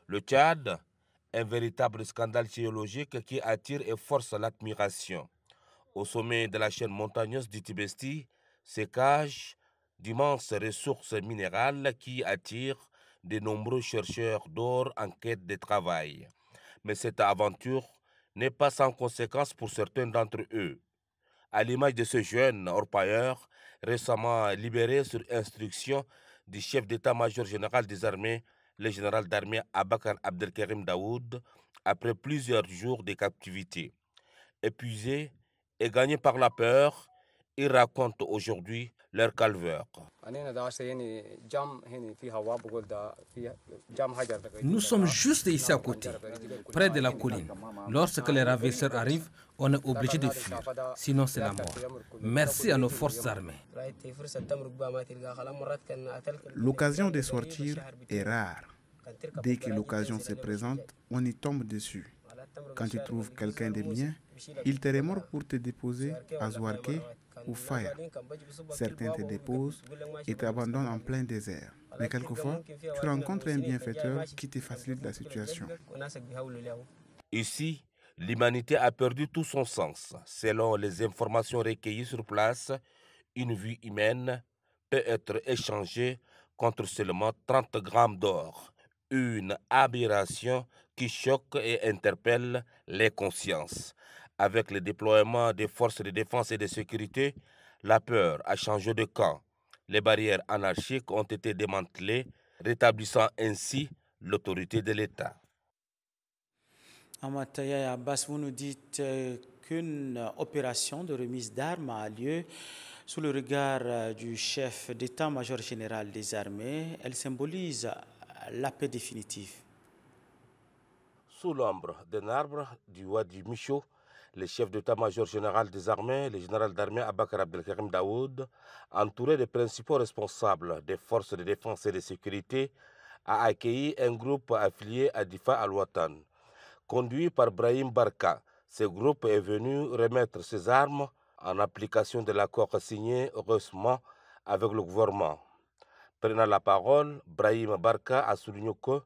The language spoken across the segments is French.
Le Tchad, un véritable scandale géologique qui attire et force l'admiration. Au sommet de la chaîne montagneuse du Tibesti se cachent d'immenses ressources minérales qui attirent de nombreux chercheurs d'or en quête de travail. Mais cette aventure n'est pas sans conséquences pour certains d'entre eux. À l'image de ce jeune orpailleur récemment libéré sur instruction du chef d'état-major général des armées, le général d'armée Abakar Abdelkarim Daoud, après plusieurs jours de captivité. Épuisés et gagnés par la peur, ils racontent aujourd'hui leur calvaire. Nous sommes juste ici à côté, près de la colline. Lorsque les ravisseurs arrivent, on est obligé de fuir, sinon c'est la mort. Merci à nos forces armées. L'occasion de sortir est rare. Dès que l'occasion se présente, on y tombe dessus. Quand tu trouves quelqu'un de bien, il te remorque pour te déposer à Zouarké ou Faya. Certains te déposent et t'abandonnent en plein désert. Mais quelquefois, tu rencontres un bienfaiteur qui te facilite la situation. Ici, l'humanité a perdu tout son sens. Selon les informations recueillies sur place, une vie humaine peut être échangée contre seulement 30 grammes d'or. Une aberration qui choque et interpelle les consciences. Avec le déploiement des forces de défense et de sécurité, la peur a changé de camp. Les barrières anarchiques ont été démantelées, rétablissant ainsi l'autorité de l'État. Amataya Abbas, vous nous dites qu'une opération de remise d'armes a lieu sous le regard du chef d'état-major général des armées. Elle symbolise la paix définitive. Sous l'ombre d'un arbre du Wadi Micho, le chef d'état-major général des armées, le général d'armée Abakar Abdelkarim Daoud, entouré des principaux responsables des forces de défense et de sécurité, a accueilli un groupe affilié à Difa al-Watan. Conduit par Brahim Barka, ce groupe est venu remettre ses armes en application de l'accord signé récemment avec le gouvernement. Prenant la parole, Brahim Barka a souligné que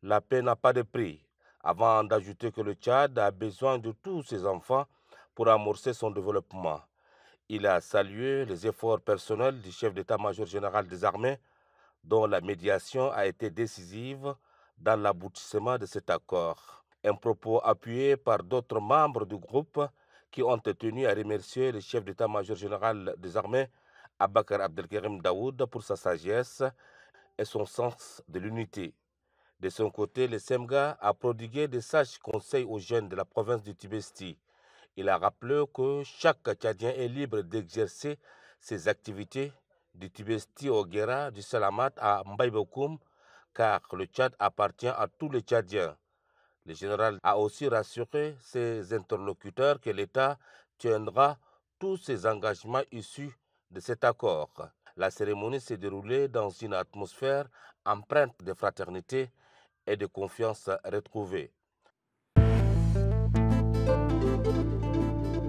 la paix n'a pas de prix, avant d'ajouter que le Tchad a besoin de tous ses enfants pour amorcer son développement. Il a salué les efforts personnels du chef d'état-major général des armées, dont la médiation a été décisive dans l'aboutissement de cet accord. Un propos appuyé par d'autres membres du groupe qui ont tenu à remercier le chef d'état-major général des armées, Abakar Abdelkarim Daoud, pour sa sagesse et son sens de l'unité. De son côté, le SEMGA a prodigué de sages conseils aux jeunes de la province du Tibesti. Il a rappelé que chaque Tchadien est libre d'exercer ses activités du Tibesti au Guéra, du Salamat à Mbaïbokoum, car le Tchad appartient à tous les Tchadiens. Le général a aussi rassuré ses interlocuteurs que l'État tiendra tous ses engagements issus de cet accord. La cérémonie s'est déroulée dans une atmosphère empreinte de fraternité et de confiance retrouvée.